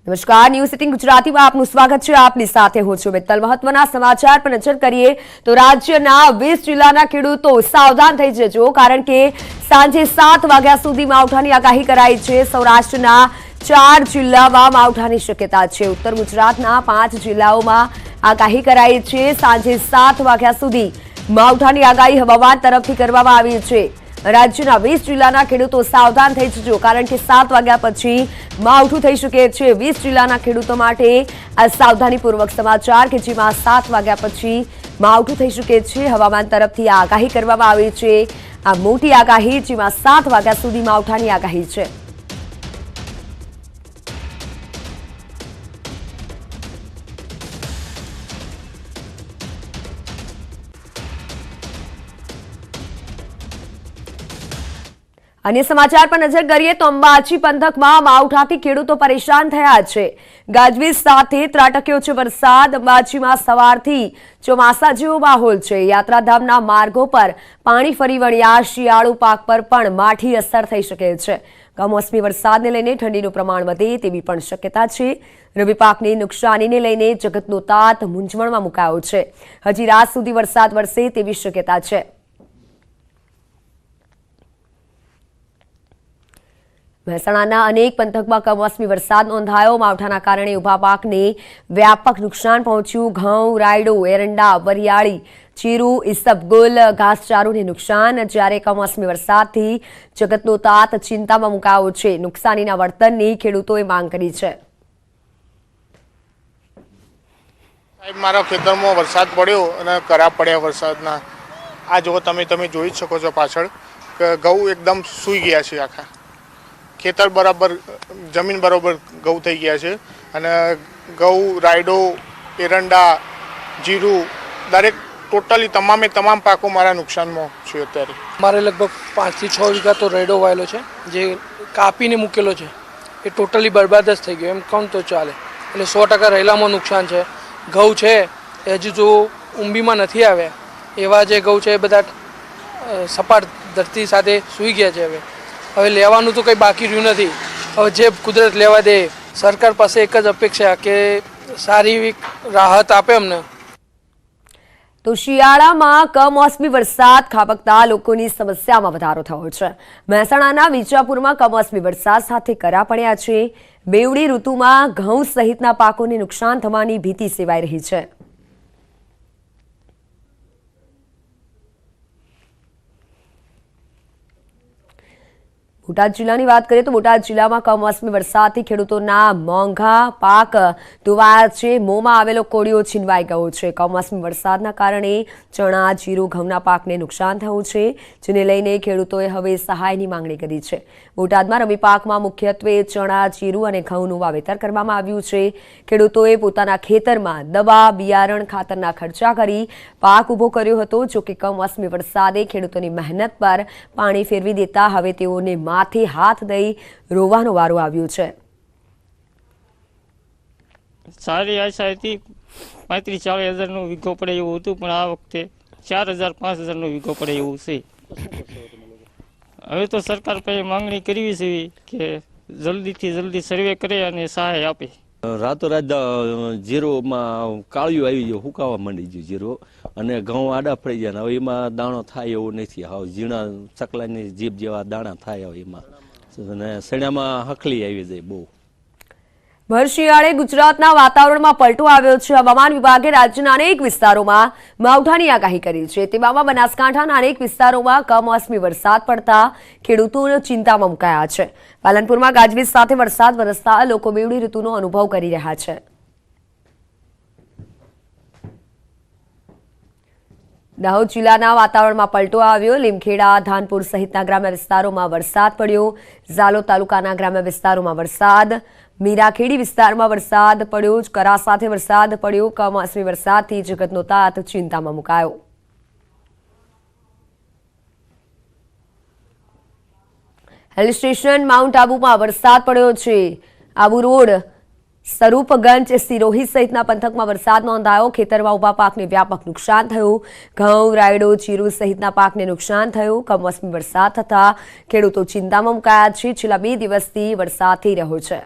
નમસ્કાર, ન્યૂઝ 18 ગુજરાતીમાં આપનું સ્વાગત છે। આપની સાથે હું છું મિત્તલ। મહત્વના સમાચાર પર નજર કરીએ તો રાજ્યના 20 જિલ્લાના ખેડૂતો સાવધાન થઈ જજો, કારણ કે સાંજે 7 વાગ્યા સુધી માવઠાની આગાહી કરાઈ છે। સૌરાષ્ટ્રના 4 જિલ્લામાં માવઠાની શક્યતા છે। ઉત્તર ગુજરાતના 5 જિલ્લાઓમાં આગાહી કરાઈ છે। સાંજે 7 વાગ્યા સુધી માવઠાની આગાહી હવામાન તરફથી કરવામાં આવી છે। રાજ્યના 20 જિલ્લાના ખેડૂતો સાવધાન થઈ જજો, કારણ કે 7 વાગ્યા પછી માવઠું થઈ શકે છે। 20 જિલ્લાના ખેડૂતો માટે આ સાવધાનીપૂર્વક સમાચાર કે જેમાં 7 વાગ્યા પછી માવઠું થઈ શકે છે। હવામાન તરફથી આ આગાહી કરવામાં આવી છે। આ મોટી આગાહી જેમાં 7 વાગ્યા સુધી માવઠાની આગાહી છે। अन्य समाचार पर नजर करिए तो अंबाजी पंथकમાં માવઠાથી ખેડૂતો પરેશાન થયા છે। ગાજવીજ સાથે ત્રાટક્યો છે વરસાદ। અંબાજીમાં સવારથી ચોમાસા જેવો માહોલ છે। યાત્રાધામના માર્ગો પર પાણી ફરી વળ્યા। શિયાળુ પાક પર પણ માઠી અસર થઈ શકે છે। કમોસમી વરસાદને લઈને ઠંડીનું પ્રમાણ વધે તેવી પણ શક્યતા છે। રવિ પાકની નુકસાનીને લઈને જગતનો તાત મૂંઝવણમાં મુકાયો છે। હજી રાત સુધી વરસાદ વરસે તેવી શક્યતા છે। મહેસાણાના અનેક પંથકમાં કમોસમી વરસાદ નોંધાયો। માવઠાના કારણે ઊભા પાકને વ્યાપક નુકસાન પહોંચ્યું। ઘઉં, રાયડો, એરંડા, વરિયાળી, જીરું, ઈસબગુલ, ઘાસચારોને નુકસાન। જ્યારે કમોસમી વરસાદથી જગતનો તાત ચિંતામાં મુકાયો છે। નુકસાનીના વળતરની ખેડૂતોએ માંગ કરી છે। સાહેબ, મારા ખેતરમાં વરસાદ પડ્યો અને કરા પડ્યા વરસાદના। આ જો તમે જોઈ શકો છો પાછળ કે ઘઉં એકદમ સૂઈ ગયા છે। આખા ખેતર બરાબર, જમીન બરાબર ઘઉં થઈ ગયા છે। અને ઘઉં, રાયડો, એરંડા, જીરું દરેક ટોટલી તમામ પાકો મારા નુકસાનમાં છે। અત્યારે મારે લગભગ 5 થી 6 વીઘા તો રાયડો વાયેલો છે, જે કાપીને મૂકેલો છે એ ટોટલી બરબાદ જ થઈ ગયો, એમ કહું તો ચાલે। એટલે 100% રહેલામાં નુકસાન છે। ઘઉં છે એ હજુ જો ઊંબીમાં નથી આવ્યા, એવા જે ઘઉં છે એ બધા સપાટ ધરતી સાથે સૂઈ ગયા છે। હવે લેવાનું તો કંઈ બાકી રહ્યું નથી। હવે જે કુદરત લેવા દે। સરકાર પાસે એક જ અપેક્ષા કે સારી રાહત આપે અમને। તો શિયાળામાં કમોસમી વરસાદ ખાબકતા લોકોની સમસ્યામાં વધારો થયો છે। મહેસાણાના વિજાપુરમાં કમોસમી વરસાદ સાથે કરા પડ્યા છે। બેવડી ઋતુમાં ઘઉં સહિતના પાકોને નુકસાન થવાની ભીતિ સેવાઈ રહી છે। બોટાદ જિલ્લાની વાત કરીએ તો બોટાદ જિલ્લામાં કમોસમી વરસાદથી ખેડૂતોના મોંઘા પાક ધોવાયા છે। મોંમાં આવેલો કોળિયો છીનવાઈ ગયો છે। કમોસમી વરસાદના કારણે ચણા, જીરું, ઘઉંના પાકને નુકસાન થયું છે, જેને લઈને ખેડૂતોએ હવે સહાયની માંગણી કરી છે। બોટાદમાં રવિ પાકમાં મુખ્યત્વે ચણા, જીરું અને ઘઉંનું વાવેતર કરવામાં આવ્યું છે। ખેડૂતોએ પોતાના ખેતરમાં દવા, બિયારણ, ખાતરના ખર્ચા કરી પાક ઊભો કર્યો હતો। જો કે કમોસમી વરસાદે ખેડૂતોની મહેનત પર પાણી ફેરવી દેતા હવે તેઓને માથે હાથ દઈ રોવાનો વારો આવ્યો છે। સારી આશા હતી 35-40 હજારનો વીઘો પડે એવું હતું, પણ આ વખતે 4000-5000 નો વીઘો પડે એવું છે। હવે તો સરકાર પાસે માંગણી કરવી છે કે જલ્દીથી જલ્દી સર્વે કરે અને સહાય આપે। રાતોરાત જીરોમાં કાળિયું આવી ગયું, હુકાવા માંડી ગયું જીરો, અને ઘઉં આડા પડી ગયા। હવે એમાં દાણો થાય એવું નથી। હવે ઝીણા ચકલાની જીભ જેવા દાણા થાય હવે એમાં, અને સણામાં હખલી આવી જાય બહુ। ભર શિયાળે ગુજરાતના વાતાવરણમાં પલટો આવ્યો છે। હવામાન વિભાગે રાજ્યના અનેક વિસ્તારોમાં માવઠાની આગાહી કરી છે। તેવામાં બનાસકાંઠાના અનેક વિસ્તારોમાં કમોસમી વરસાદ પડતા ખેડૂતો ચિંતામાં મુકાયા છે। પાલનપુરમાં ગાજવીજ સાથે વરસાદ વરસતા લોકો બેવડી ઋતુનો અનુભવ કરી રહ્યા છે। દાહોદ જિલ્લાના વાતાવરણમાં પલટો આવ્યો। લીમખેડા, ધાનપુર સહિતના ગ્રામ્ય વિસ્તારોમાં વરસાદ પડ્યો। ઝાલોદ તાલુકાના ગ્રામ્ય વિસ્તારોમાં વરસાદ, મીરાખેડી વિસ્તારમાં વરસાદ પડ્યો। કરા સાથે વરસાદ પડ્યો। કમોસમી વરસાદથી જગતનો તાત ચિંતામાં મુકાયો। હિલ સ્ટેશન માઉન્ટ આબુમાં વરસાદ પડ્યો છે। આબુ રોડ, સ્વરૂપગંજ, સિરોહી સહિતના પંથકમાં વરસાદ નોંધાયો। ખેતરમાં ઊભા પાકને વ્યાપક નુકસાન થયું। ઘઉં, રાયડો, જીરું સહિતના પાકને નુકસાન થયું। કમોસમી વરસાદ થતા ખેડૂતો ચિંતામાં મુકાયા છે। છેલ્લા 2 દિવસથી વરસાદ થઈ રહ્યો છે।